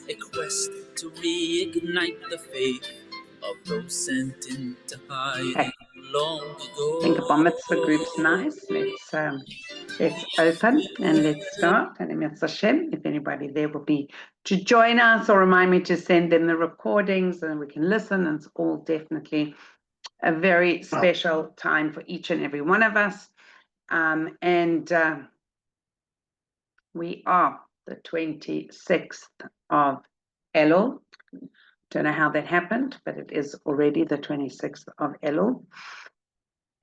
a quest to reignite the faith of those sent into hiding long ago. I think a bar mitzvah group's nice. Let's open and let's start. And if anybody there will be to join us or remind me to send them the recordings and we can listen. And it's all definitely a very special time for each and every one of us. We are the 26th of Elul. Don't know how that happened, but it is already the 26th of Elul.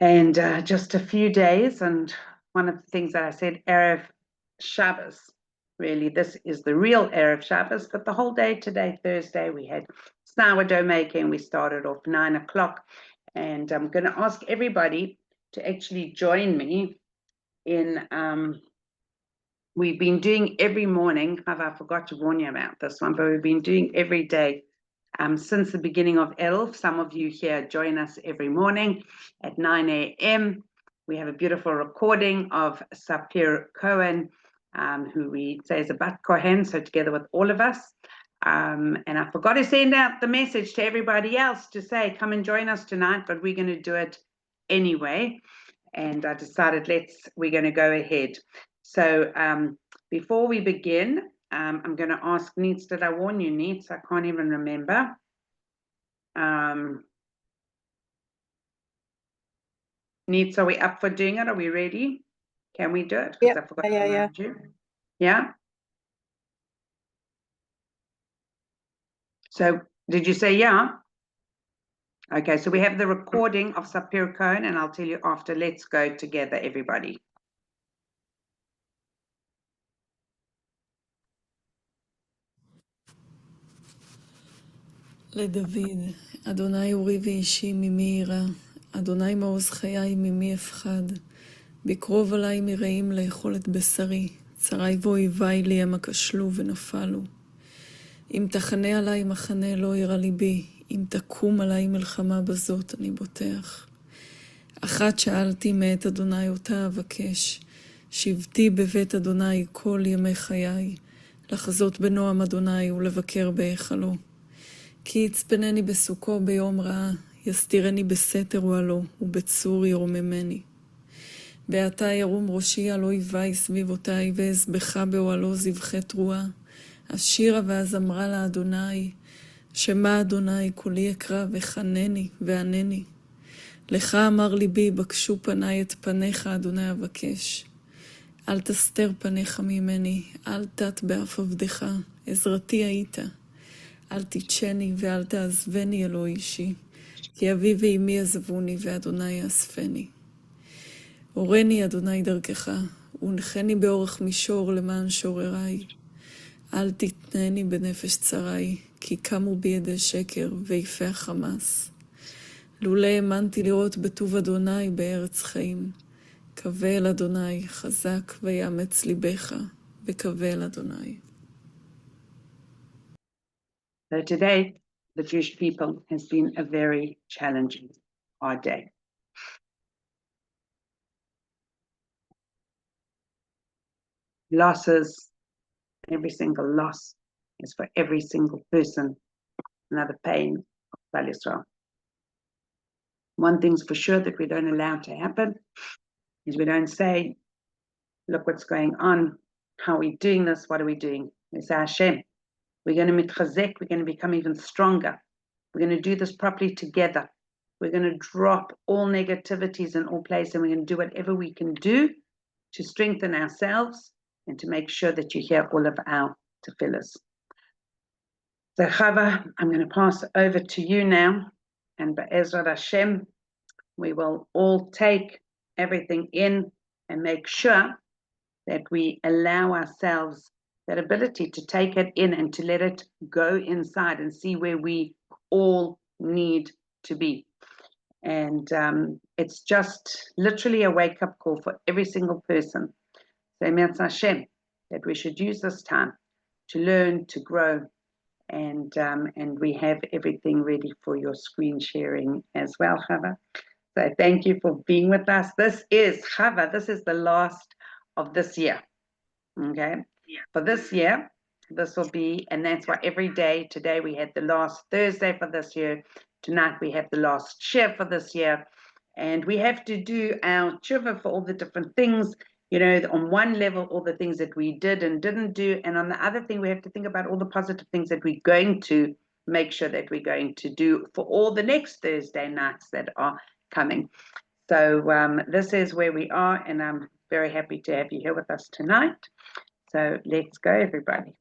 And just a few days, and one of the things that I said, Erev Shabbos, really, this is the real Erev Shabbos, but the whole day today, Thursday, we had sourdough making. We started off 9 o'clock, and I'm going to ask everybody to actually join me in, we've been doing every morning, I forgot to warn you about this one, but we've been doing every day since the beginning of Elul. Some of you here join us every morning at 9 a.m. We have a beautiful recording of Sapir Cohen, who we say is a Bat Kohen, so together with all of us. And I forgot to send out the message to everybody else to say, come and join us tonight, but we're going to do it anyway. And I decided we're going to go ahead. So before we begin, I'm going to ask Neets, did I warn you, Neets? I can't even remember. Neets, are we up for doing it? Are we ready? Can we do it? Yeah, I forgot to remind you. Yeah? So did you say yeah? Okay, so we have the recording of Sapir Cohen, and I'll tell you after. Let's go together, everybody. לדוד, אדוני אורי ואישי ממי יירא, אדוני מעוז חיי ממי אפחד, בקרוב עלי מרעים לאכול את בשרי, צרי ואויבי לי הם הכשלו ונפלו. אם תחנה עלי מחנה לא ירא ליבי, אם תקום עלי מלחמה בזאת אני בוטח. אחת שאלתי מאת אדוני אותה אבקש, שבתי בבית אדוני כל ימי חיי, לחזות בנועם אדוני ולבקר בהיכלו. כי יצפנני בסוכו ביום רעה, יסתירני בסתר אוהלו, ובצור ירוממני. ועתה ירום ראשי על אויבי סביבותי, ואזבחה באוהלו זבחי תרועה. אשירה ואזמרה לאדוני, שמה אדוני קולי אקרא וחנני וענני. לך אמר ליבי, בקשו פני את פניך אדוני אבקש. אל תסתר פניך ממני, אל תת באף עבדך, עזרתי היית. אל תתשני ואל תעזבני אלוהי אישי, כי אבי ואמי עזבוני ואדוני יאספני. הורני אדוני דרכך, ונחני באורך מישור למען שורריי. אל תתנני בנפש צרי, כי קמו בידי שקר ויפה החמאס. לולא האמנתי לראות בטוב אדוני בארץ חיים. קווה אל אדוני חזק ויאמץ ליבך, וקווה אל אדוני. So today, the Jewish people has been a very challenging, hard day. Losses, every single loss is for every single person another pain of Klal Yisrael. One thing's for sure that we don't allow to happen is we don't say, look what's going on, how are we doing this, what are we doing? We say Hashem. We're going to mitchazek, we're going to become even stronger. We're going to do this properly together. We're going to drop all negativities in all places, and we're going to do whatever we can do to strengthen ourselves and to make sure that you hear all of our tefillahs. So Chava, I'm going to pass over to you now, and Be'ezrat Hashem, we will all take everything in and make sure that we allow ourselves that ability to take it in and to let it go inside and see where we all need to be. And it's just literally a wake-up call for every single person. So Emetz Hashem, that we should use this time to learn, to grow, and we have everything ready for your screen sharing as well, Chava. So thank you for being with us. This is, Chava, this is the last of this year, okay? For this year, this will be, and that's why every day, today we had the last Thursday for this year, tonight we have the last share for this year, and we have to do our Chava for all the different things, you know, on one level, all the things that we did and didn't do, and on the other thing, we have to think about all the positive things that we're going to make sure that we're going to do for all the next Thursday nights that are coming. So this is where we are, and I'm very happy to have you here with us tonight. So let's go, everybody.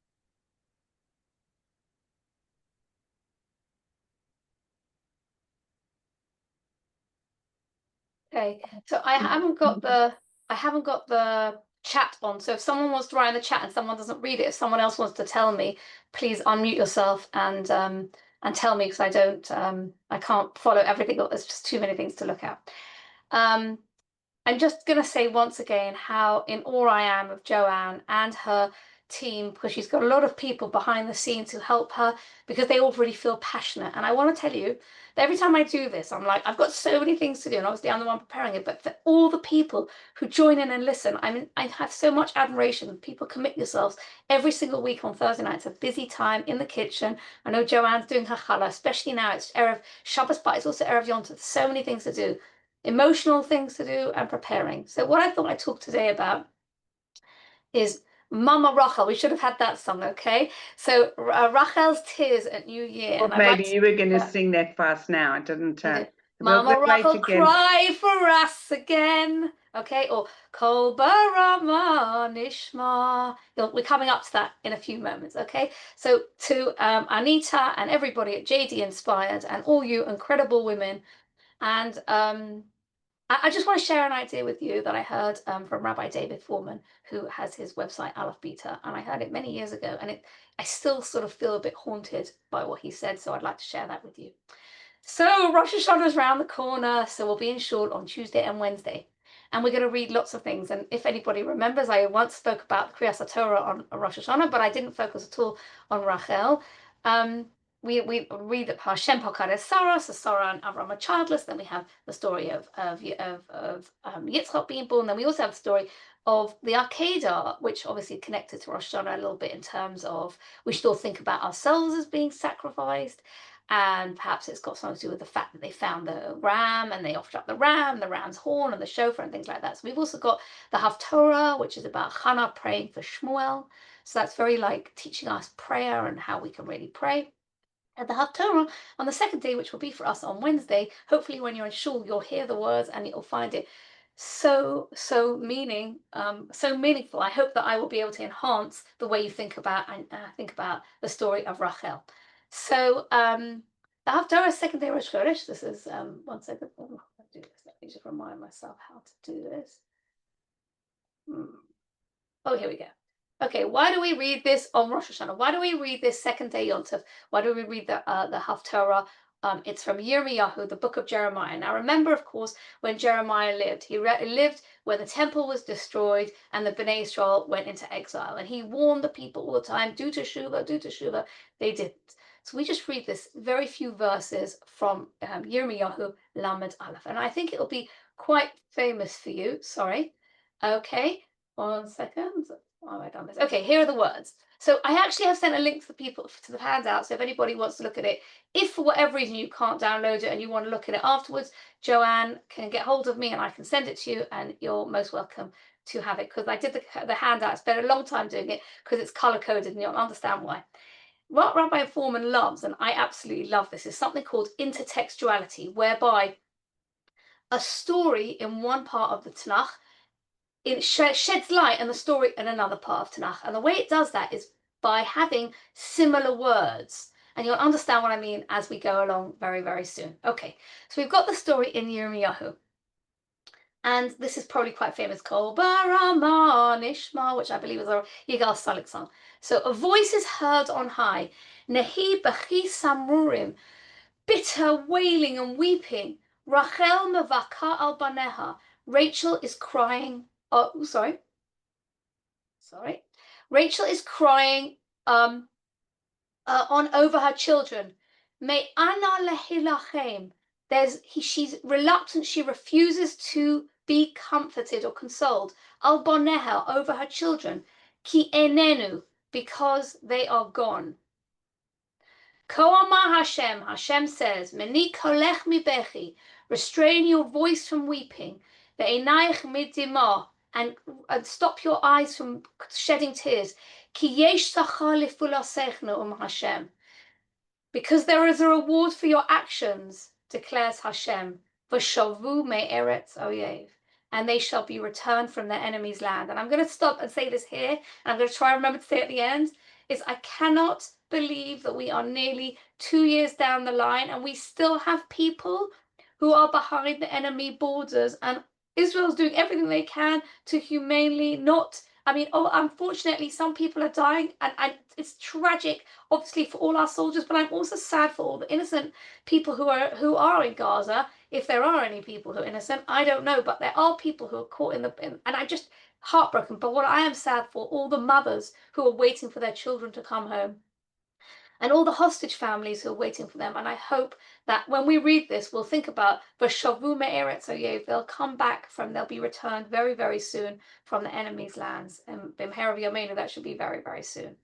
Okay, so I haven't got the chat on. So if someone wants to write in the chat and someone doesn't read it, if someone else wants to tell me, please unmute yourself and tell me, because I can't follow everything. There's just too many things to look at. I'm just going to say once again how in awe I am of Joanne and her team, because she's got a lot of people behind the scenes who help her, because they all really feel passionate. And I want to tell you that every time I do this, I'm like, I've got so many things to do, and obviously I'm the one preparing it, but for all the people who join in and listen, I have so much admiration. People commit yourselves every single week on Thursday night. It's a busy time in the kitchen. I know Joanne's doing her challah, especially now it's Erev Shabbos, but it's also Erev Yom Tov. There's so many things to do, emotional things to do, and preparing. So what I thought I'd talk today about is Mama Rochel. We should have had that song, okay? So Rachel's Tears at New Year. Or and maybe you were going to sing that fast now. I didn't. Mama Rochel, cry for us again. Okay, or Kol Barama Nishma. We're coming up to that in a few moments, okay? So to Anita and everybody at JD Inspired and all you incredible women, and I just want to share an idea with you that I heard from Rabbi David Foreman, who has his website Aleph Beta, and I heard it many years ago, and I still sort of feel a bit haunted by what he said, so I'd like to share that with you. So Rosh Hashanah is around the corner, so we'll be in shul on Tuesday and Wednesday, and we're going to read lots of things. And if anybody remembers, I once spoke about Kriyas HaTorah on Rosh Hashanah, but I didn't focus at all on Rachel. We read that Hashem Pokares Sarah, so Sarah and Avram are childless. Then we have the story of Yitzchak being born. Then we also have the story of the Akedah, which obviously connected to Rosh Hashanah a little bit in terms of we should all think about ourselves as being sacrificed. And perhaps it's got something to do with the fact that they found the ram and they offered up the ram's horn and the shofar and things like that. So we've also got the Haftorah, which is about Hannah praying for Shmuel. So that's very like teaching us prayer and how we can really pray. At the Haftorah on the second day, which will be for us on Wednesday, hopefully when you're in shul, you'll hear the words and you'll find it so meaningful. I hope that I will be able to enhance the way you think about the story of Rachel. So the Haftorah second day Rosh Chodesh. This is 1 second. Oh, Let me just remind myself how to do this. Oh, here we go. Okay, why do we read this on Rosh Hashanah? Why do we read this second day Yom Tov? Why do we read the Haftorah? It's from Yirmiyahu, the book of Jeremiah. Now remember, of course, when Jeremiah lived. He lived when the temple was destroyed and the Bnei Israel went into exile. And he warned the people all the time, do teshuvah, do teshuvah. They didn't. So we just read this very few verses from Yirmiyahu Lamed Aleph. And I think it'll be quite famous for you. Sorry. Okay, 1 second. Why have I done this? Okay, here are the words. So I actually have sent a link for people to the handout. So if anybody wants to look at it, if for whatever reason you can't download it and you want to look at it afterwards, Joanne can get hold of me and I can send it to you, and you're most welcome to have it, because I did the handout. I spent a long time doing it because it's color coded and you'll understand why. What Rabbi Foreman loves, and I absolutely love this, is something called intertextuality, whereby a story in one part of the Tanakh it sheds light on the story in another part of Tanakh. And the way it does that is by having similar words. And you'll understand what I mean as we go along very, very soon. Okay, so we've got the story in Yirmiyahu. And this is probably quite famous, Kol Barama Nishma, which I believe is a Yigal Salik song. So a voice is heard on high, Nehi Bechi Samurim, bitter wailing and weeping, Rachel Mevaka al Baneha, Rachel is crying. Oh, sorry. Rachel is crying on over her children. May Anna lehilachem. She's reluctant. She refuses to be comforted or consoled. Al boneha, over her children. Ki enenu, because they are gone. Ko amar Hashem, Hashem says, Meni kolech mi bechi, restrain your voice from weeping, ve'enayich midimah, and stop your eyes from shedding tears. Ki yesh sachar lifulasech Hashem, because there is a reward for your actions, declares Hashem. V'shavu me'eretz oyev, and they shall be returned from their enemy's land. And I'm going to stop and say this here, and I'm going to try and remember to say it at the end, is I cannot believe that we are nearly 2 years down the line and we still have people who are behind the enemy borders, and Israel's doing everything they can to humanely not, unfortunately some people are dying, and it's tragic obviously for all our soldiers, but I'm also sad for all the innocent people who are in Gaza. If there are any people who are innocent, I don't know, but there are people who are caught and I'm just heartbroken. But what I am sad for, all the mothers who are waiting for their children to come home, and all the hostage families who are waiting for them. And I hope that when we read this, we'll think about V'shavu me'eretz oyev. They'll be returned very, very soon from the enemy's lands. And b'mehera v'yameinu, that should be very, very soon.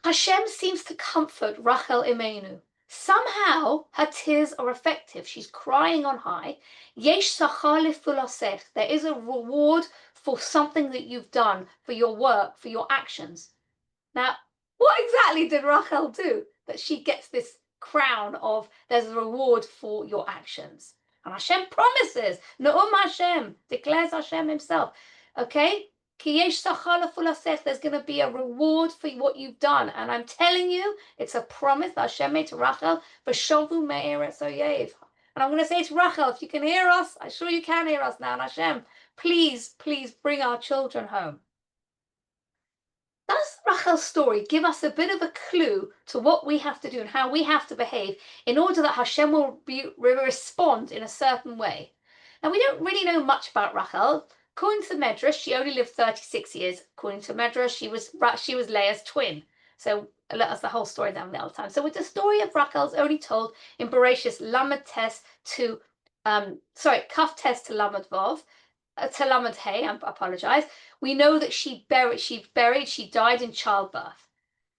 Hashem seems to comfort Rachel Imenu. Somehow her tears are effective. She's crying on high. Yesh sachar lifulasech. There is a reward for something that you've done, for your work, for your actions. Now, what exactly did Rachel do that she gets this crown of there's a reward for your actions? And Hashem promises, Na'um Hashem, declares Hashem himself. Okay? There's going to be a reward for what you've done. And I'm telling you, it's a promise that Hashem made to Rachel. V'shavu me'eretz oyev. And I'm going to say to Rachel, if you can hear us, I'm sure you can hear us now. And Hashem, please, please bring our children home. Does Rachel's story give us a bit of a clue to what we have to do and how we have to behave in order that Hashem will respond in a certain way? Now, we don't really know much about Rachel. According to the Medrash, she only lived 36 years. According to Medrash, she was Leah's twin. So that's the whole story down the other time. So with the story of Rachel is only told in Bereshis Kaf Tes to Lamed Vav. To Lamed Hey, I apologize. We know that she died in childbirth.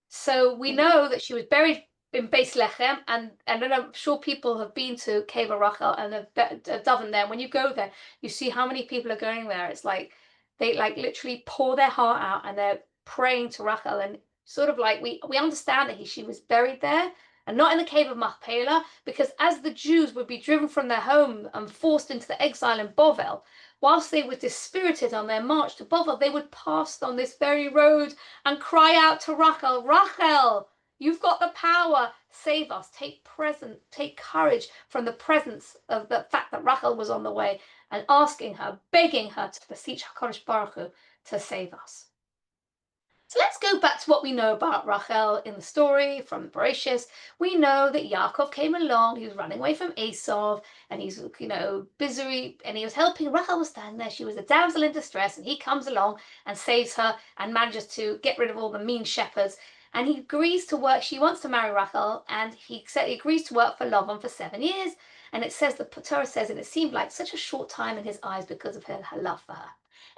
So we know that she was buried in Beis Lechem, and I'm sure people have been to Cave of Rachel and have davened there. When you go there, you see how many people are going there. It's like they literally pour their heart out and they're praying to Rachel, and sort of like we understand that she was buried there and not in the cave of Machpelah, because as the Jews would be driven from their home and forced into the exile in Bovel, whilst they were dispirited on their march to Bovel, they would pass on this very road and cry out to Rachel, Rachel, you've got the power, save us, take courage from the presence of the fact that Rachel was on the way, and asking her, begging her to beseech HaKadosh Baruch Hu to save us. So let's go back to what we know about Rachel in the story from Bereshis. We know that Yaakov came along, he was running away from Esau, and he's, busy, and he was helping. Rachel was standing there, she was a damsel in distress, and he comes along and saves her and manages to get rid of all the mean shepherds. And he agrees to work, she wants to marry Rachel, and he agrees to work for Lavan for 7 years. And it says, the Torah says, and it seemed like such a short time in his eyes because of her love for her.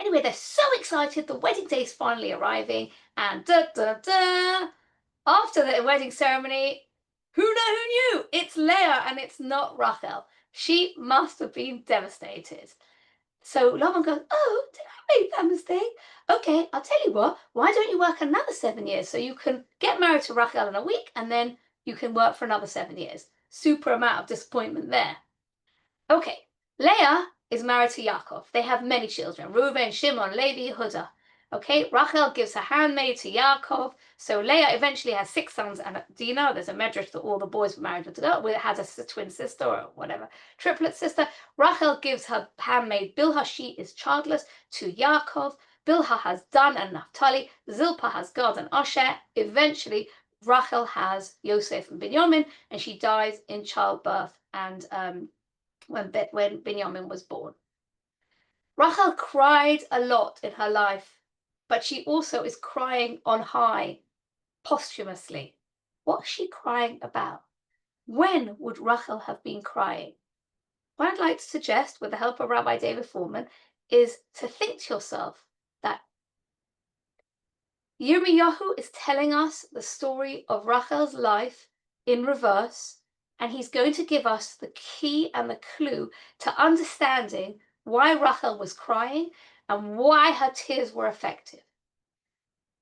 Anyway, they're so excited, the wedding day is finally arriving, and after the wedding ceremony, who knew? It's Leah and it's not Rachel. She must have been devastated. So Lavan goes, oh, did I make that mistake? Okay, I'll tell you what, why don't you work another 7 years so you can get married to Rachel in a week and then you can work for another 7 years. Super amount of disappointment there. Okay, Leah is married to Yaakov. They have many children, Reuven, Shimon, Levi, Yehuda. Okay, Rachel gives her handmaid to Yaakov. So Leah eventually has 6 sons. And do you know there's a medrash that all the boys were married to girl, had a twin sister or whatever, triplet sister. Rachel gives her handmaid Bilhah, she is childless, to Yaakov. Bilhah has Dan and Naphtali. Zilpah has Gad and Asher. Eventually, Rachel has Yosef and Binyamin, and she dies in childbirth and when Binyamin was born. Rachel cried a lot in her life, but she also is crying on high, posthumously. What's she crying about? When would Rachel have been crying? What I'd like to suggest, with the help of Rabbi David Foreman, is to think to yourself that Yirmiyahu is telling us the story of Rachel's life in reverse, and he's going to give us the key and the clue to understanding why Rachel was crying and why her tears were effective.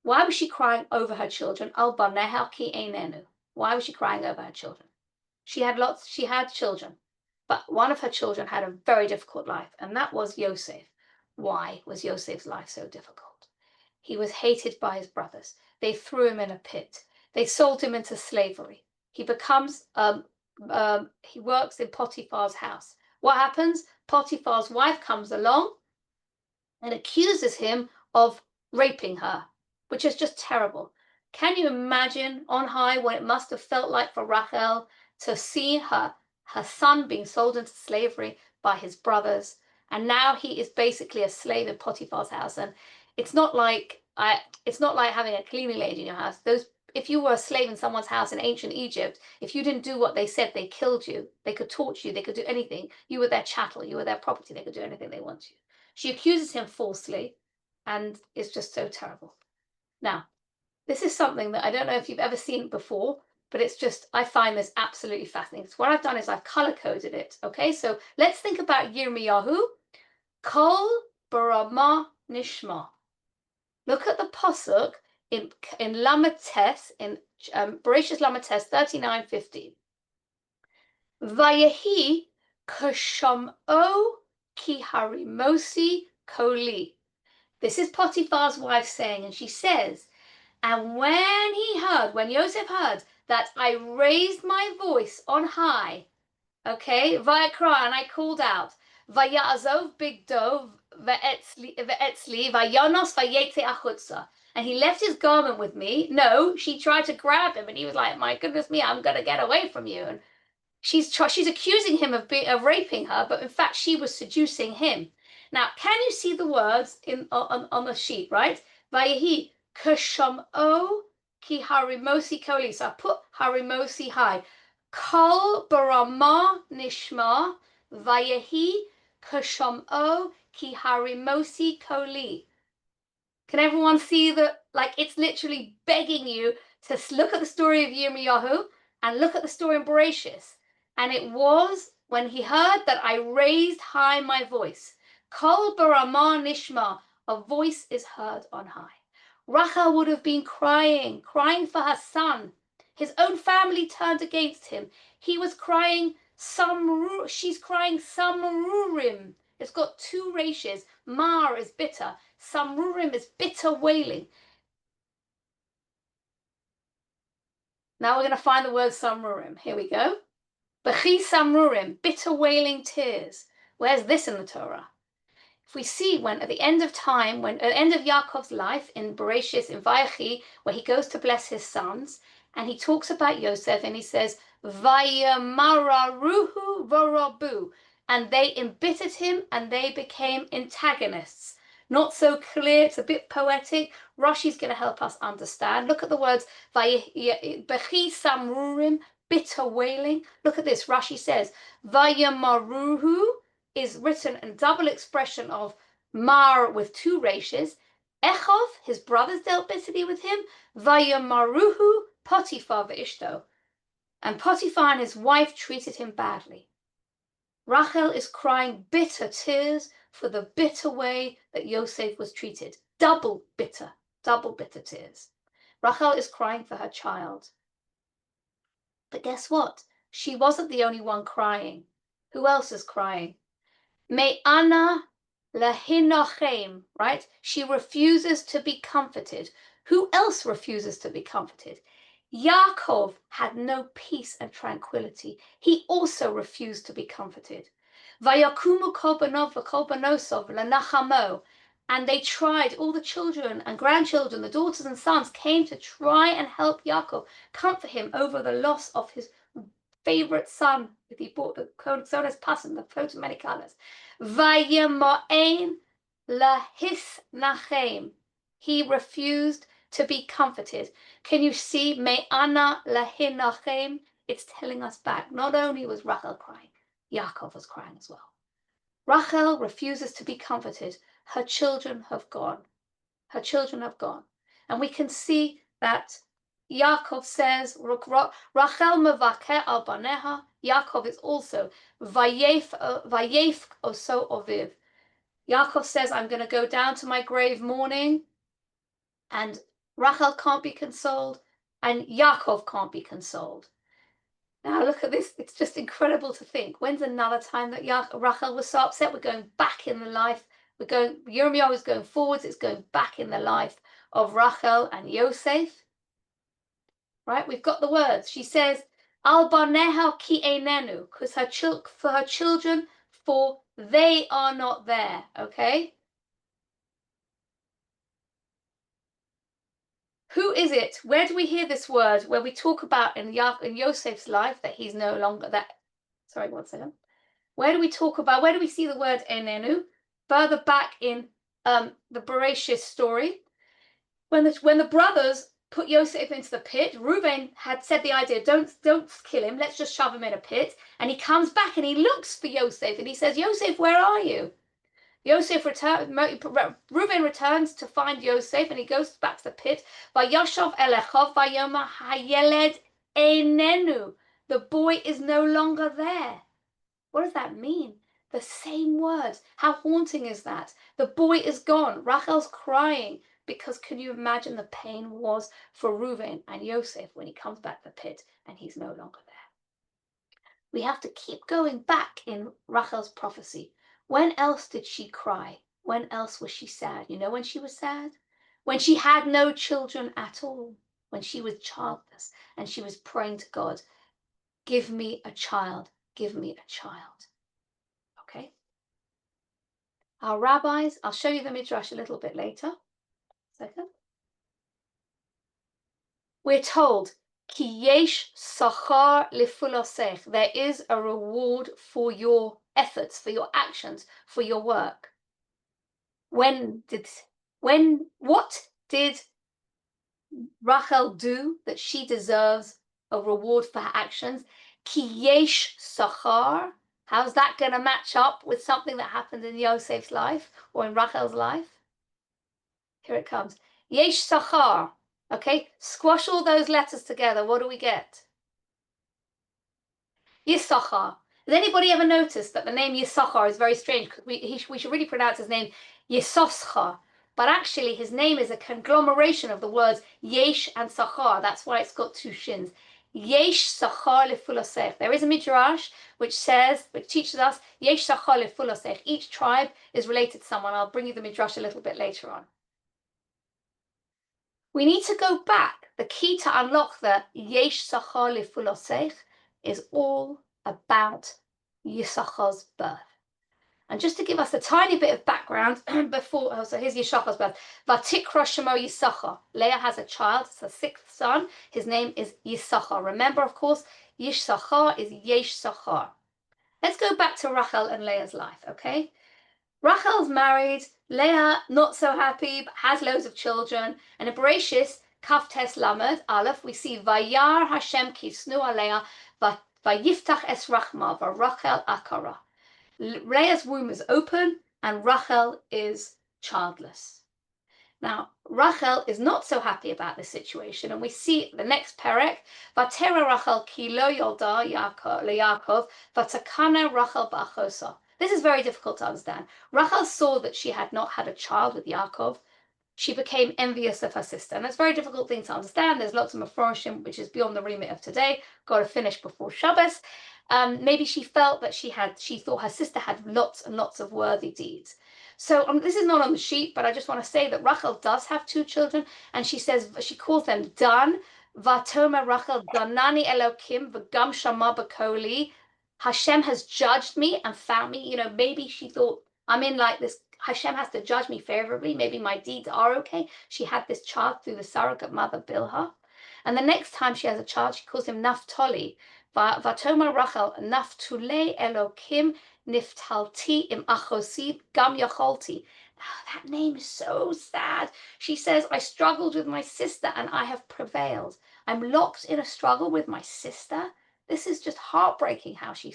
Why was she crying over her children? Al baneha ki einenu. Why was she crying over her children? She had children, but one of her children had a very difficult life, and that was Yosef. Why was Yosef's life so difficult? He was hated by his brothers. They threw him in a pit. They sold him into slavery. He becomes, he works in Potiphar's house. What happens? Potiphar's wife comes along and accuses him of raping her, which is just terrible. Can you imagine on high what it must have felt like for Rachel to see her son being sold into slavery by his brothers, and now he is basically a slave in Potiphar's house? And it's not like having a cleaning lady in your house. If you were a slave in someone's house in ancient Egypt, if you didn't do what they said, they killed you. They could torture you. They could do anything. You were their chattel. You were their property. They could do anything they want to you. She accuses him falsely, and it's just so terrible. Now, this is something that I don't know if you've ever seen before, but it's just, I find this absolutely fascinating. So what I've done is I've color-coded it, okay? So let's think about Yirmiyahu. Kol barama nishma. Look at the pasuk in Lamates, in Bereshis Lamates 39:15. Vayehi kasham'o ki harimosi koli. This is Potiphar's wife saying, and she says, and when Yosef heard that I raised my voice on high, okay, vayakra, and I called out, vayazov bigdov ve'etzli vayanos vayetze achutza, and he left his garment with me. No, she tried to grab him, and he was like, my goodness me, I'm gonna get away from you. And she's accusing him of raping her, but in fact she was seducing him. Now, can you see the words on the sheet, right? Vayehi kasham'o ki harimosi koli. So I put harimosi high. Kol barama nishma vayehi kasham'o ki harimosi koli. Can everyone see that? Like, it's literally begging you to look at the story of Yirmiyahu and look at the story in Bereshis. And it was when he heard that I raised high my voice. Kol barama nishma, a voice is heard on high. Rachel would have been crying for her son. His own family turned against him. He was crying she's crying samrurim. It's got two ratios. Mar is bitter. Samrurim is bitter wailing. Now we're going to find the word samrurim. Here we go. Bechi samrurim, bitter wailing tears. Where's this in the Torah? If we see when at the end of time, when at the end of Yaakov's life in Bereshis, in Vayechi, where he goes to bless his sons, and he talks about Yosef, and he says, Vayamararuhu varabu, and they embittered him, and they became antagonists. Not so clear, it's a bit poetic. Rashi's going to help us understand. Look at the words, Bechi samrurim, bitter wailing. Look at this, Rashi says, Vayamaruhu is written in double expression of mar with two ratios. Echov, his brothers dealt bitterly with him. Vayamaruhu Potiphar ve'ishto. And Potiphar and his wife treated him badly. Rachel is crying bitter tears for the bitter way that Yosef was treated. Double bitter tears. Rachel is crying for her child. But guess what? She wasn't the only one crying. Who else is crying? Me'ana lahinochem, right? She refuses to be comforted. Who else refuses to be comforted? Yaakov had no peace and tranquility. He also refused to be comforted. Vayakumu kol banov v'kol banosov lenachamo. And they tried, all the children and grandchildren, the daughters and sons came to try and help Yaakov, comfort him over the loss of his favorite son. He bought the Zonas Passan, the coat of many colors. Vayemo'ein lahisnachem. He refused to be comforted. Can you see? Me'ana lahinachem. It's telling us back. Not only was Rachel crying, Yaakov was crying as well. Rachel refuses to be comforted. Her children have gone. Her children have gone. And we can see that Yaakov says, Rachel mevaker al baneha. Yaakov is also vayef oso oviv. Yaakov says, I'm going to go down to my grave mourning, and Rachel can't be consoled, and Yaakov can't be consoled. Now look at this, it's just incredible to think. When's another time that Rachel was so upset? We're going back in the life. Yirmiyahu is going forwards, it's going back in the life of Rachel and Yosef. Right, we've got the words. She says, Al baneha ki einenu, because for her children, for they are not there, okay? Who is it? Where do we hear this word? Where we talk about in Yosef's life that he's no longer that. Sorry, one second. Where do we see the word enenu? Further back in the Bereshit story, when the brothers put Yosef into the pit, Reuven had said the idea, don't kill him, let's just shove him in a pit. And he comes back and he looks for Yosef and he says, Yosef, where are you? Reuven returns to find Yosef and he goes back to the pit. Vayashov elechov vayoma hayeled einenu. The boy is no longer there. What does that mean? The same words. How haunting is that? The boy is gone. Rachel's crying because can you imagine the pain was for Reuven and Yosef when he comes back to the pit and he's no longer there. We have to keep going back in Rachel's prophecy. When else did she cry? When else was she sad? You know when she was sad? When she had no children at all. When she was childless and she was praying to God, give me a child, give me a child. Okay? Our rabbis, I'll show you the Midrash a little bit later. Second. We're told, Ki yesh sachar lefulosech. There is a reward for your efforts, for your actions, for your work. What did Rachel do that she deserves a reward for her actions? Ki yesh sachar. How's that going to match up with something that happened in Yosef's life or in Rachel's life? Here it comes. Yesh sachar. Okay, squash all those letters together. What do we get? Yisachar. Has anybody ever noticed that the name Yisachar is very strange? We should really pronounce his name Yisoscha. But actually his name is a conglomeration of the words Yesh and Sachar. That's why it's got two shins. Yesh Sachar lefulosech. There is a midrash which teaches us Yesh Sachar lefulosech. Each tribe is related to someone. I'll bring you the midrash a little bit later on. We need to go back. The key to unlock the Yesh Sachar lefulosech is all about Yisachar's birth. And just to give us a tiny bit of background before, so here's Yisachar's birth. Vatikra Shemo Yisachar. Leah has a child, it's her sixth son. His name is Yisachar. Remember, of course, Yisachar is Yesh Sachar. Let's go back to Rachel and Leah's life, okay? Rachel's married, Leah not so happy, but has loads of children. And in Bereshit, Kaf Tes Lamed, Aleph, we see Vayar Hashem Kisnu Aleah, Vayiftach Es Rachma, Rachel Akara. Leah's womb is open and Rachel is childless. Now, Rachel is not so happy about this situation, and we see the next perek, Vatera Rachel ki lo yolda leYaakov, vatakana Rachel ba'achosa. This is very difficult to understand. Rachel saw that she had not had a child with Yaakov. She became envious of her sister. And it's a very difficult thing to understand. There's lots of Meforshim, which is beyond the remit of today. Got to finish before Shabbos. Maybe she felt that she thought her sister had lots and lots of worthy deeds. So this is not on the sheet, but I just want to say that Rachel does have two children. And she calls them Dan. Vatoma Rachel Danani Elokim v'gam shama b'koli. Hashem has judged me and found me. You know, maybe she thought, I'm in like this, Hashem has to judge me favorably. Maybe my deeds are okay. She had this child through the surrogate mother, Bilhah. And the next time she has a child, she calls him Naphtali. Vatoma Rachel, Naftule Elokim Niftalti im Achosi Gam Yacholti. That name is so sad. She says, I struggled with my sister and I have prevailed. I'm locked in a struggle with my sister. This is just heartbreaking how she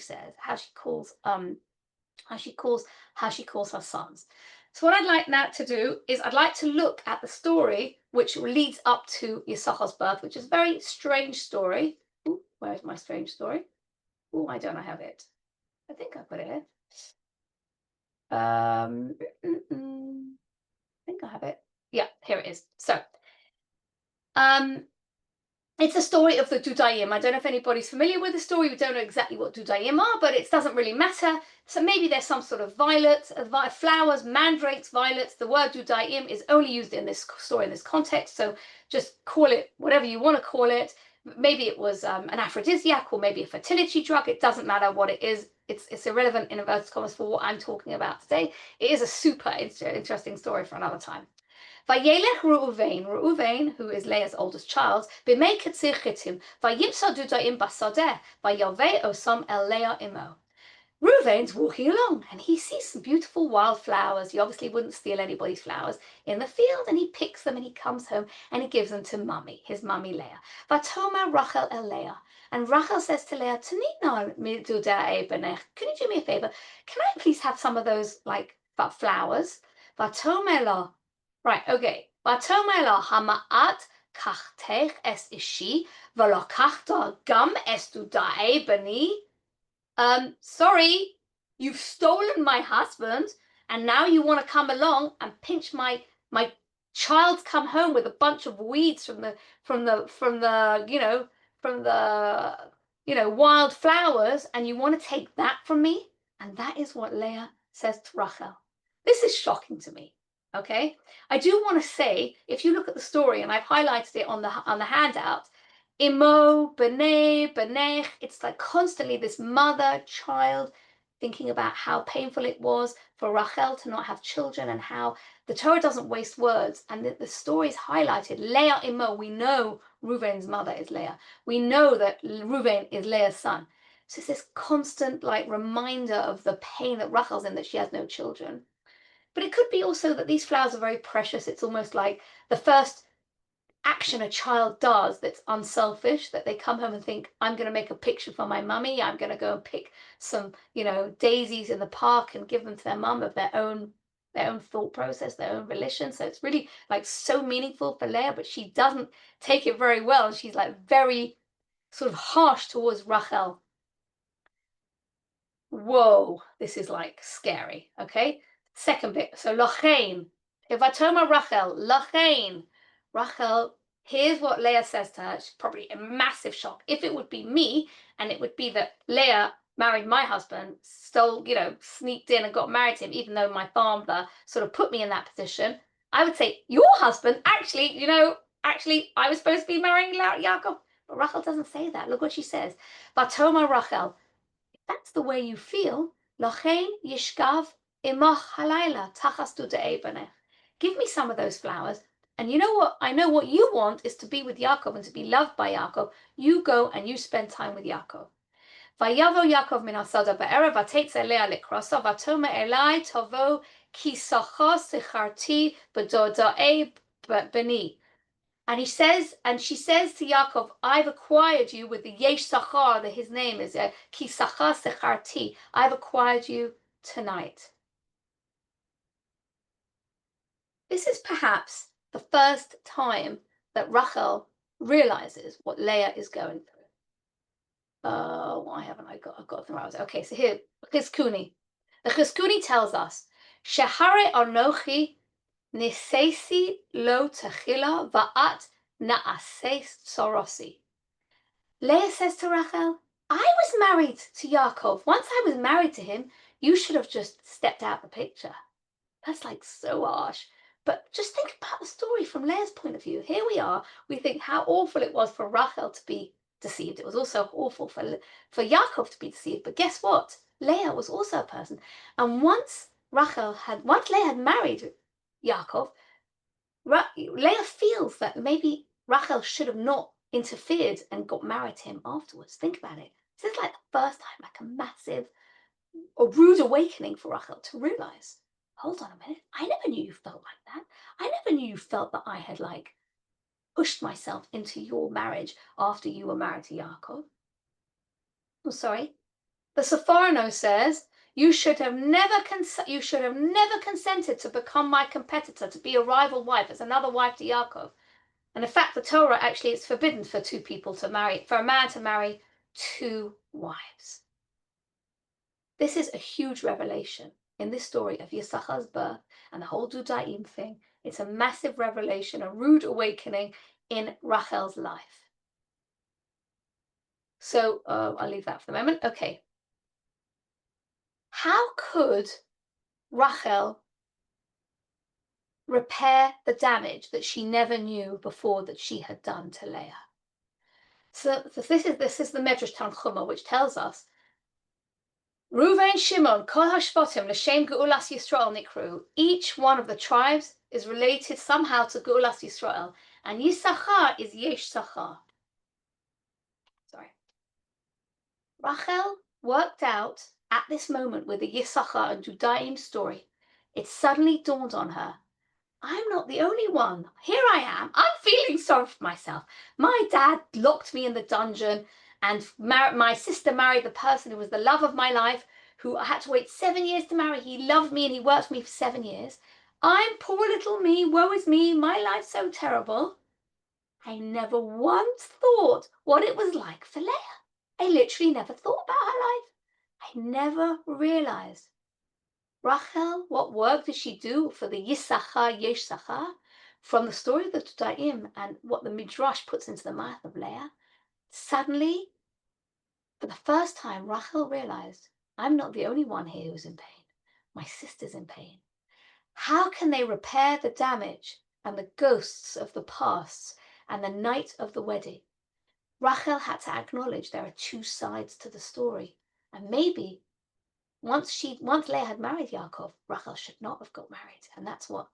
calls her sons. So what I'd like now to do is I'd like to look at the story which leads up to Yisachar's birth, which is a very strange story. Ooh, where's my strange story? Oh, why don't I have it? I think I put it here. I think I have it. Yeah, here it is. So, it's a story of the Dudayim. I don't know if anybody's familiar with the story. We don't know exactly what Dudayim are, but it doesn't really matter. So maybe there's some sort of violets, flowers, mandrakes, violets. The word Dudayim is only used in this story, in this context. So just call it whatever you want to call it. Maybe it was an aphrodisiac or maybe a fertility drug. It doesn't matter what it is. It's irrelevant in inverted commas for what I'm talking about today. It is a super interesting story for another time. Vayelech Reuven, who is Leah's oldest child, b'mei ketzir chitim, vayimsa dudaim basadeh, vayovei osam el Leah imo. Reuven's walking along and he sees some beautiful wild flowers. He obviously wouldn't steal anybody's flowers in the field, and he picks them and he comes home and he gives them to his mummy Leah. Vatoma Rachel el Leah. And Rachel says to Leah, Tanina midudai benech, can you do me a favor? Can I please have some of those flowers? Vatomela. Right, okay. Vatomela hama'at kachtech es ishi, velokachta gam es dudai beni. Sorry, you've stolen my husband, and now you want to come along and pinch my child's come home with a bunch of weeds from the wild flowers, and you want to take that from me? And that is what Leah says to Rachel. This is shocking to me. Okay, I do want to say, if you look at the story, and I've highlighted it on the handout, Imo, B'nai, B'nech, it's like constantly this mother, child, thinking about how painful it was for Rachel to not have children, and how the Torah doesn't waste words, and the story is highlighted. Leah Imo, we know Reuven's mother is Leah. We know that Reuven is Leah's son. So it's this constant reminder of the pain that Rachel's in, that she has no children. But it could be also that these flowers are very precious. It's almost like the first action a child does that's unselfish, that they come home and think, I'm going to make a picture for my mummy. I'm going to go and pick some, daisies in the park and give them to their mum, of their own thought process, their own volition. So it's really so meaningful for Leah, but she doesn't take it very well. She's very sort of harsh towards Rachel. Whoa, this is scary. Okay, second bit. So Lochain, Vatoma Rachel, Lochain. Rachel, here's what Leah says to her. She's probably a massive shock. If it would be me, and it would be that Leah married my husband, stole, sneaked in and got married to him, even though my father sort of put me in that position, I would say, your husband, actually, I was supposed to be marrying Yaakov. But Rachel doesn't say that. Look what she says. Vatoma Rachel. That's the way you feel. Lochein yishkav imach halayla tachas dudei banech. Give me some of those flowers. And you know what? I know what you want is to be with Yaakov and to be loved by Yaakov. You go and you spend time with Yaakov. Vayavo Yaakov min hasada ba'erev vatetze Leah likroso vatoma elai tovo kisacha sicharti b'doda'ei b'ni. And she says to Yaakov, I've acquired you with the Yesh Sachar, that his name is Ki Sachar Secharti. I've acquired you tonight. This is perhaps the first time that Rachel realizes what Leah is going through. Why haven't I got them right? Okay, so here, Chizkuni. The Chizkuni tells us, Shehare Anochi Nisesi lo techila va'at na'ases sorosi. Leah says to Rachel, I was married to Yaakov. Once I was married to him, you should have just stepped out the picture. That's so harsh. But just think about the story from Leah's point of view. Here we are. We think how awful it was for Rachel to be deceived. It was also awful for Yaakov to be deceived. But guess what? Leah was also a person. And once Leah had married Yaakov, Leah feels that maybe Rachel should have not interfered and got married to him afterwards. Think about it. This is the first time, a massive or rude awakening for Rachel to realize, hold on a minute, I never knew you felt like that. I never knew you felt that I had pushed myself into your marriage after you were married to Yaakov. Oh, sorry. The Sepharno says, You should have never consented to become my competitor, to be a rival wife, as another wife to Yaakov. And in fact, the Torah actually, it's forbidden for two people to marry, for a man to marry two wives. This is a huge revelation in this story of Yisachar's birth and the whole Dudaim thing. It's a massive revelation, a rude awakening in Rachel's life. So I'll leave that for the moment. Okay. How could Rachel repair the damage that she never knew before that she had done to Leah? So this is the Medrash Tanchuma, which tells us Reuven, Shimon, Kol Hashvatim, L'Shem Geulas Yisrael Nikru. Each one of the tribes is related somehow to Geulas Yisrael, and Yisachar is Yesh Sachar. Sorry. Rachel worked out at this moment with the Yisachar and Dudaim story. It suddenly dawned on her, I'm not the only one. Here I am. I'm feeling sorry for myself. My dad locked me in the dungeon, and my sister married the person who was the love of my life, who I had to wait 7 years to marry. He loved me and he worked for me for 7 years. I'm poor little me. Woe is me. My life's so terrible. I never once thought what it was like for Leah. I literally never thought about her life. I never realized. Rachel, what work did she do for the Yisachar, Yesh Sachar? From the story of the Dudaim and what the Midrash puts into the mouth of Leah, suddenly, for the first time, Rachel realized, I'm not the only one here who's in pain. My sister's in pain. How can they repair the damage and the ghosts of the past and the night of the wedding? Rachel had to acknowledge there are two sides to the story, and maybe once Leah had married Yaakov, Rachel should not have got married, and that's what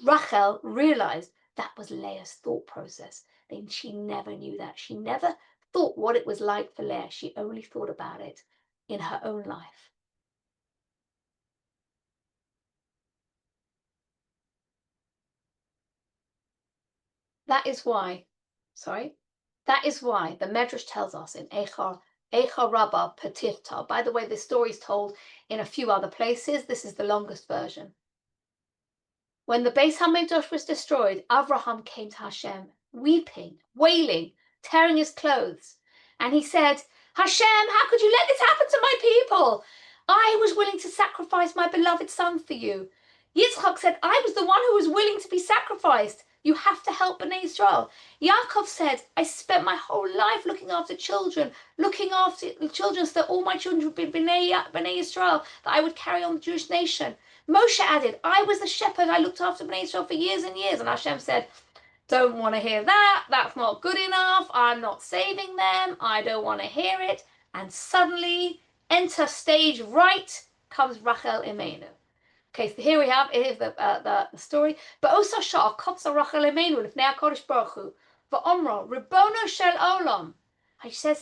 Rachel realized. That was Leah's thought process, and she never knew that. She never thought what it was like for Leah. She only thought about it in her own life. That is why the Medrash tells us in Eicha Rabbah Petirta. By the way, this story is told in a few other places. This is the longest version. When the Beis HaMikdash was destroyed, Avraham came to Hashem, weeping, wailing, tearing his clothes. And he said, Hashem, how could you let this happen to my people? I was willing to sacrifice my beloved son for you. Yitzchak said, I was the one who was willing to be sacrificed. You have to help Bnei Israel. Yaakov said, I spent my whole life looking after children so that all my children would be Bnei Israel, that I would carry on the Jewish nation. Moshe added, I was the shepherd. I looked after Bnei Israel for years and years. And Hashem said, don't want to hear that. That's not good enough. I'm not saving them. I don't want to hear it. And suddenly, enter stage right comes Rachel Imenu. Okay, so here we have the story. Ba'osa sha'ah kotza Rachel Imenu lifnei HaKadosh Baruch Hu va'omro Ribono shel olam. Rachel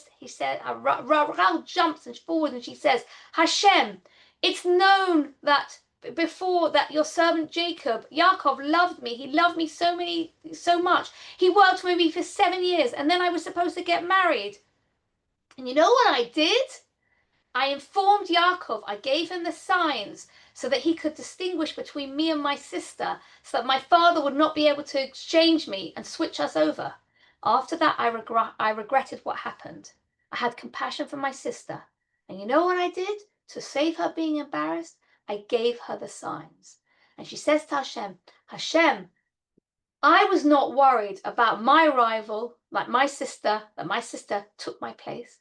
jumps forward and she says, Hashem, it's known that before that your servant Yaakov loved me. He loved me so much. He worked with me for 7 years, and then I was supposed to get married. And you know what I did? I informed Yaakov. I gave him the signs so that he could distinguish between me and my sister, so that my father would not be able to exchange me and switch us over. After that, I regretted what happened. I had compassion for my sister. And you know what I did? To save her being embarrassed, I gave her the signs. And she says to Hashem, Hashem, I was not worried about my rival, like my sister, that my sister took my place.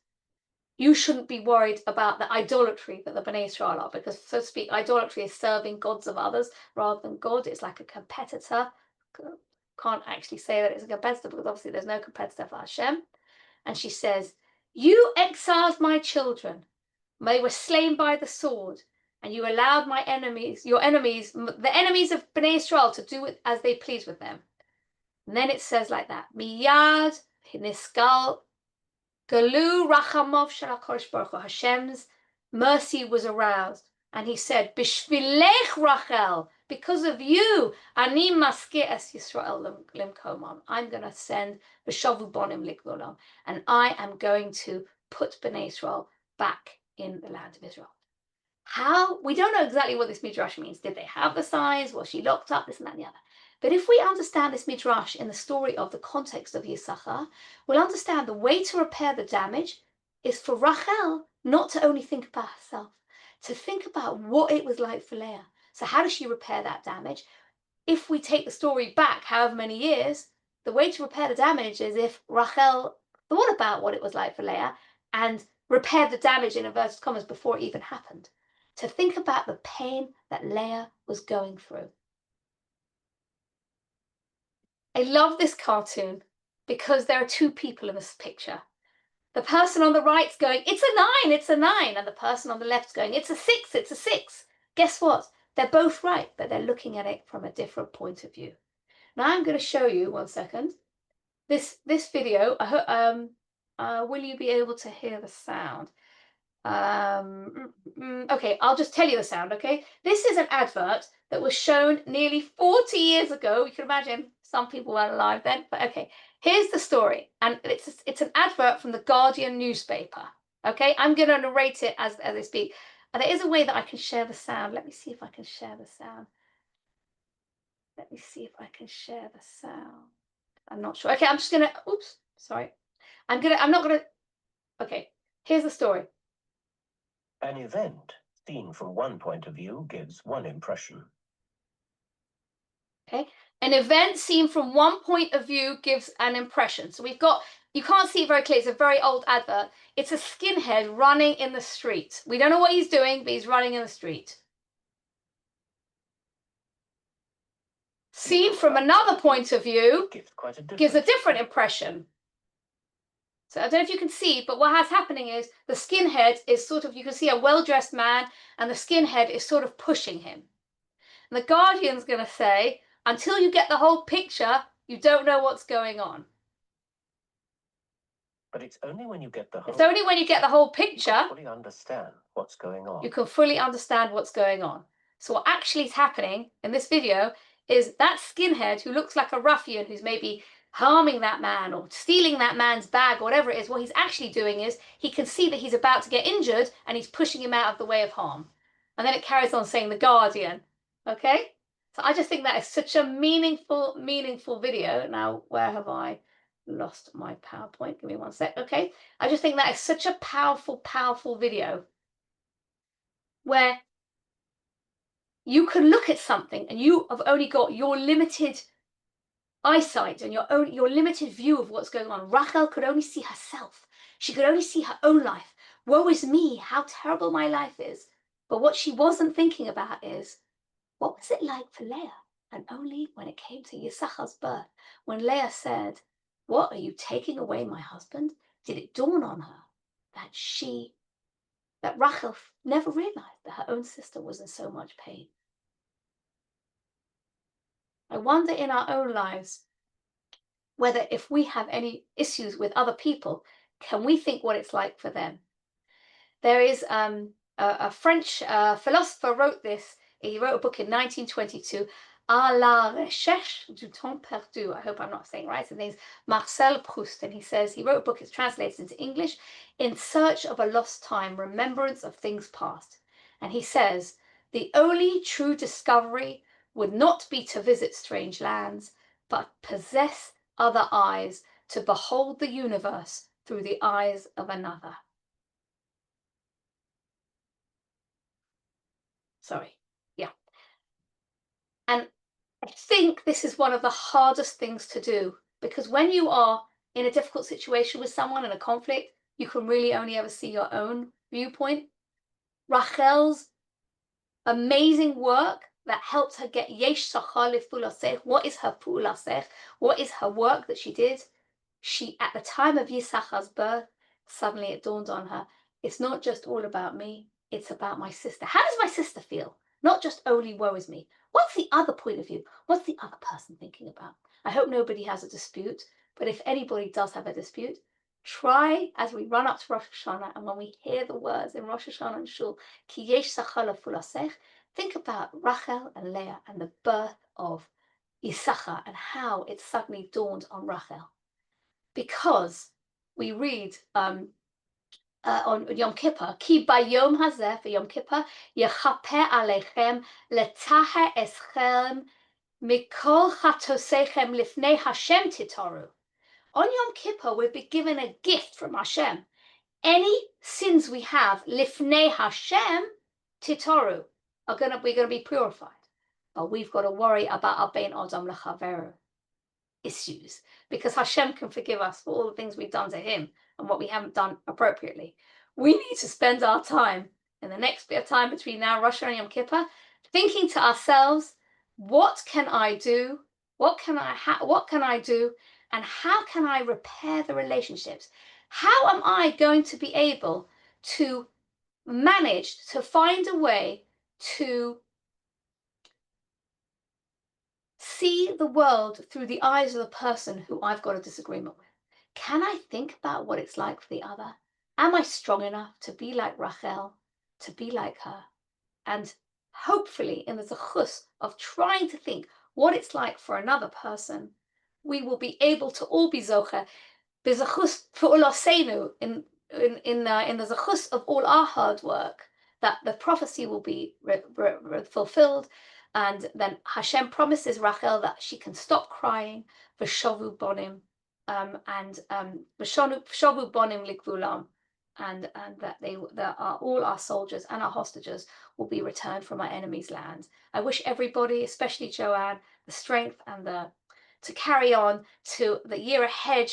You shouldn't be worried about the idolatry that the Bnei Israel are, because, so to speak, idolatry is serving gods of others rather than God. It's like a competitor. Can't actually say that it's a competitor, because obviously there's no competitor for Hashem. And she says, you exiled my children. They were slain by the sword, and you allowed my enemies, the enemies of Bnei Israel, to do it as they please with them. And then it says like that, Miyad Niskal Galu Rachamov Shel HaKadosh Baruch Hu. Hashem's mercy was aroused, and he said, Bishvilech Rachel, because of you, Ani Maskeh Es Yisrael Limkomam. I'm going to send B'shavu Bonim Likvolam, and I am going to put Bnei Israel back in the land of Israel. How? We don't know exactly what this midrash means. Did they have the signs? Was she locked up? This and that and the other. But if we understand this midrash in the story of the context of Yisachar, we'll understand the way to repair the damage is for Rachel not to only think about herself, to think about what it was like for Leah. So how does she repair that damage? If we take the story back however many years, the way to repair the damage is if Rachel thought about what it was like for Leah and repaired the damage in inverted commas before it even happened. To think about the pain that Leah was going through. I love this cartoon because there are two people in this picture. The person on the right's going, it's a 9, it's a 9. And the person on the left's going, it's a 6, it's a 6. Guess what? They're both right, but they're looking at it from a different point of view. Now I'm going to show you, one second, this video. Will you be able to hear the sound? Okay, I'll just tell you the sound, okay? This is an advert that was shown nearly 40 years ago. You can imagine some people weren't alive then, but okay. Here's the story, and it's an advert from the Guardian newspaper, okay? I'm going to narrate it as I speak. And there is a way that I can share the sound. Let me see if I can share the sound. Let me see if I can share the sound. I'm not sure. Okay, I'm just going to, oops, sorry. I'm not going to, okay, here's the story. An event seen from one point of view gives one impression. Okay, an event seen from one point of view gives an impression. So we've got, you can't see it very clearly, it's a very old advert. It's a skinhead running in the street. We don't know what he's doing, but he's running in the street. Seen from another point of view gives a different impression. So I don't know if you can see, but what has happening is the skinhead is sort of, you can see a well-dressed man, and the skinhead is sort of pushing him. And the Guardian's going to say, until you get the whole picture, you don't know what's going on. But it's only when you get the whole, it's only when you get the whole picture you can fully understand what's going on. You can fully understand what's going on. So what actually is happening in this video is that skinhead who looks like a ruffian who's maybe harming that man or stealing that man's bag or whatever it is, what he's actually doing is he can see that he's about to get injured and he's pushing him out of the way of harm. And then it carries on saying the Guardian. Okay? So I just think that is such a meaningful video. Now, where have I lost my PowerPoint? Give me one sec. Okay. I just think that is such a powerful video where you can look at something and you have only got your limited eyesight and your limited view of what's going on. Rachel could only see herself. She could only see her own life. Woe is me, how terrible my life is. But what she wasn't thinking about is, what was it like for Leah? And only when it came to Yisachar's birth, when Leah said, what, are you taking away my husband? Did it dawn on her that Rachel never realized that her own sister was in so much pain. I wonder in our own lives whether if we have any issues with other people, can we think what it's like for them? There is a French philosopher wrote this. He wrote a book in 1922, À la recherche du temps perdu. I hope I'm not saying right. His name's Marcel Proust, and he wrote a book, it's translated into English, In Search of a Lost Time, Remembrance of Things Past. And he says, the only true discovery would not be to visit strange lands, but possess other eyes, to behold the universe through the eyes of another. Sorry, yeah. And I think this is one of the hardest things to do, because when you are in a difficult situation with someone in a conflict, you can really only ever see your own viewpoint. Rachel's amazing work that helped her get yesh sachar lefulasech. What is her fulasech? What is her work that she did? She, at the time of Yisachar's birth, suddenly it dawned on her, it's not just all about me, it's about my sister. How does my sister feel? Not just only woe is me. What's the other point of view? What's the other person thinking about? I hope nobody has a dispute, but if anybody does have a dispute, try as we run up to Rosh Hashanah and when we hear the words in Rosh Hashanah and Shul, Ki yesh sachar lefulasech, think about Rachel and Leah and the birth of Yisachar and how it suddenly dawned on Rachel. Because we read on Yom Kippur, Ki bayom hazeh v'Yom Kippur yechaper alechem letaher eschem mikol chatosechem lifnei Hashem titoru. On Yom Kippur, we'll be given a gift from Hashem. Any sins we have, lifnei Hashem titoru, we're gonna be purified. But we've got to worry about our bein adam lechaveru issues, because Hashem can forgive us for all the things we've done to Him and what we haven't done appropriately. We need to spend our time in the next bit of time between now Rosh Hashanah and Yom Kippur, thinking to ourselves, what can I do? What can I do? And how can I repair the relationships? How am I going to be able to manage to find a way to see the world through the eyes of the person who I've got a disagreement with? Can I think about what it's like for the other? Am I strong enough to be like Rochel, to be like her? And hopefully, in the zechus of trying to think what it's like for another person, we will be able to all be zocher, b'zechus fu'ulasenu, in the zechus of all our hard work, that the prophecy will be fulfilled. And then Hashem promises Rachel that she can stop crying, v'shovu bonim, and v'shovu bonim likvulam, and that all our soldiers and our hostages will be returned from our enemies' lands. I wish everybody, especially Joanne, the strength and to carry on to the year ahead.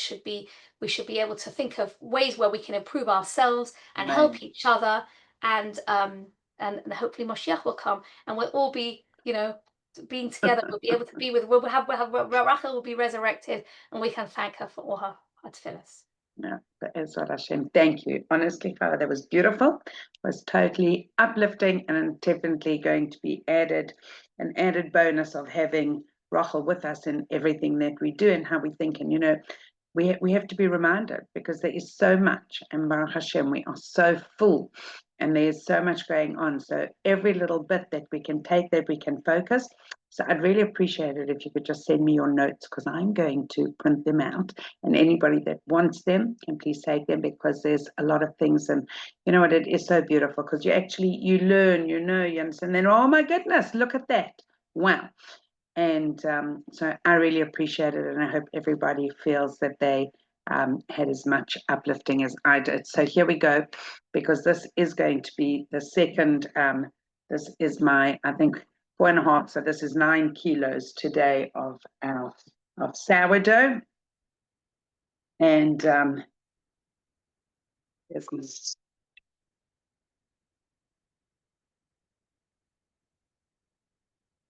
We should be able to think of ways where we can improve ourselves and help each other, and hopefully Moshiach will come and we'll all be, being together. We'll be able to be with. Rachel will be resurrected, and we can thank her for all her tefillas. Yeah, that is what Hashem. Thank you. Honestly, Father, that was beautiful. It was totally uplifting, and definitely going to be an added bonus of having Rochel with us in everything that we do and how we think. And we have to be reminded, because there is so much, and Baruch Hashem, we are so full, and there's so much going on. So every little bit that we can take, that we can focus. So I'd really appreciate it if you could just send me your notes, because I'm going to print them out, and anybody that wants them can please take them, because there's a lot of things. And you know what, it is so beautiful, because you learn, you understand, then, oh my goodness, look at that, wow. And so I really appreciate it, and I hope everybody feels that they had as much uplifting as I did. So here we go, because this is going to be the second, this is my, I think, 4.5, so this is 9 kilos today of sourdough. And there's this.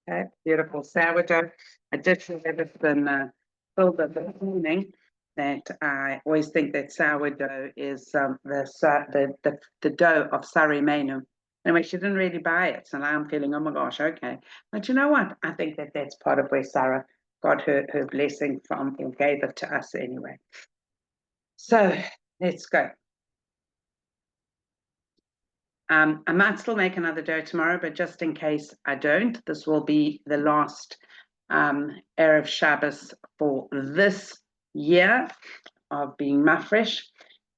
Okay, beautiful sourdough. I did have it in filled at the morning, that I always think that sourdough is the dough of Sarimenu. Anyway, she didn't really buy it, so now I'm feeling, oh my gosh, okay. But you know what? I think that that's part of where Sarah got her blessing from, and gave it to us anyway. So let's go. I might still make another dough tomorrow, but just in case I don't, this will be the last Erev Shabbos for this year of being mafresh,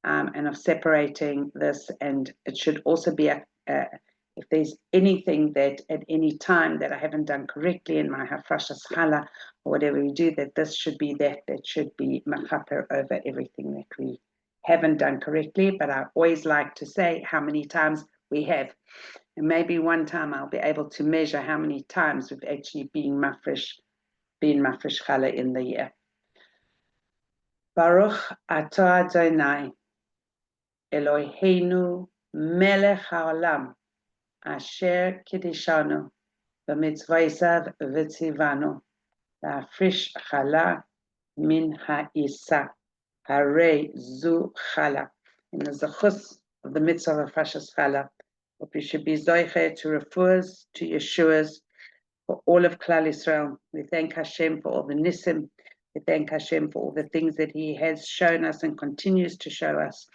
and of separating this. And it should also be if there's anything that at any time that I haven't done correctly in my hafrashas challah or whatever we do, that this should be that should be machaper over everything that we haven't done correctly. But I always like to say how many times we have, and maybe one time I'll be able to measure how many times we've actually been mafresh challah in the year. Baruch atah Adonai Eloheinu melech haolam asher kiddushanu b'mitzvosav v'tzivanu la'afrish challah min ha'isa harei zu challah. In the zechus of the mitzvah of Hafrashas challah, that we should be zoiche to refuahs, to Yeshua's, for all of Klal Yisrael. We thank Hashem for all the nisim. We thank Hashem for all the things that He has shown us and continues to show us.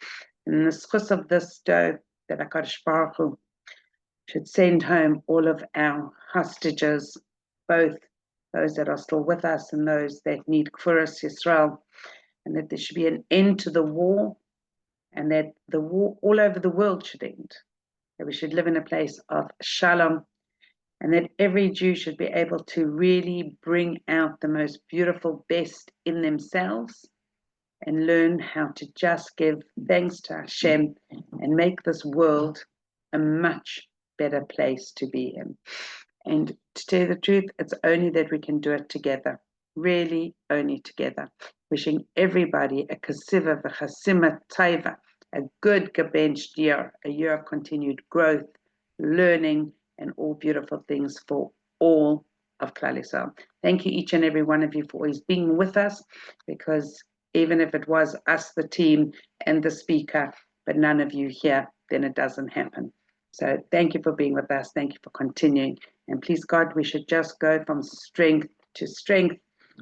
And in the zechus of this dough, that HaKadosh Baruch Hu should send home all of our hostages, both those that are still with us and those that need Kfuras Yisrael, and that there should be an end to the war, and that the war all over the world should end, that we should live in a place of shalom, and that every Jew should be able to really bring out the most beautiful best in themselves and learn how to just give thanks to Hashem and make this world a much better place to be in. And to tell you the truth, it's only that we can do it together, really only together. Wishing everybody a kasiva v'chasima taiva, a good gebenched year, a year of continued growth, learning, and all beautiful things for all of Klal Yisrael. Thank you, each and every one of you, for always being with us, because even if it was us, the team, and the speaker, but none of you here, then it doesn't happen. So thank you for being with us. Thank you for continuing. And please, God, we should just go from strength to strength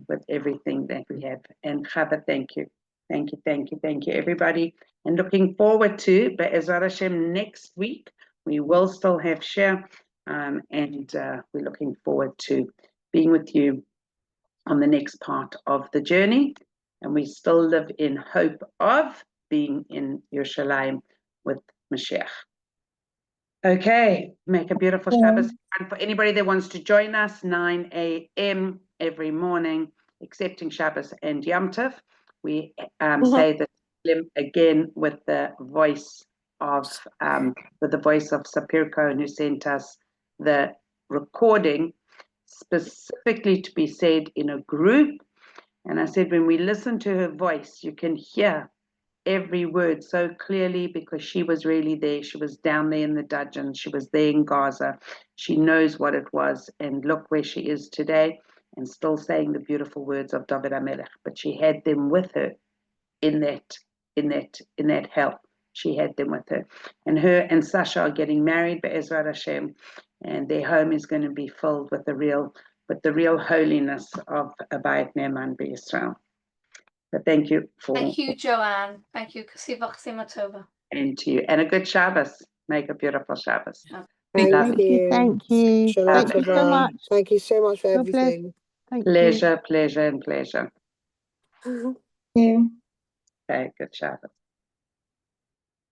with everything that we have. And Chava, thank you. Thank you, thank you, thank you, everybody. And looking forward to, Be'ezrat Hashem, next week, we will still have share. And we're looking forward to being with you on the next part of the journey. And we still live in hope of being in Yerushalayim with Mashiach. Okay, make a beautiful Shabbos. And for anybody that wants to join us, 9 a.m. every morning, excepting Shabbos and Yom Tov, we say the again with the voice of Sapir Cohen, who sent us the recording specifically to be said in a group. And I said, when we listen to her voice, you can hear every word so clearly, because she was really there. She was down there in the dungeon. She was there in Gaza. She knows what it was. And look where she is today, and still saying the beautiful words of David HaMelech. But she had them with her in that hell. She had them with her. And her and Sasha are getting married, Be'ezrat Hashem, and their home is going to be filled with the real holiness of Abayit Ne'eman B'Yisrael. But thank you for... Thank you, Joanne. Thank you. Kasiva Chasima Tova. And to you. And a good Shabbos. Make a beautiful Shabbos. Thank you. Thank you. Shalom, Thank you so much. Thank you so much for God bless. everything. Thank Pleasure, pleasure, and pleasure. you. Okay, good Shabbos.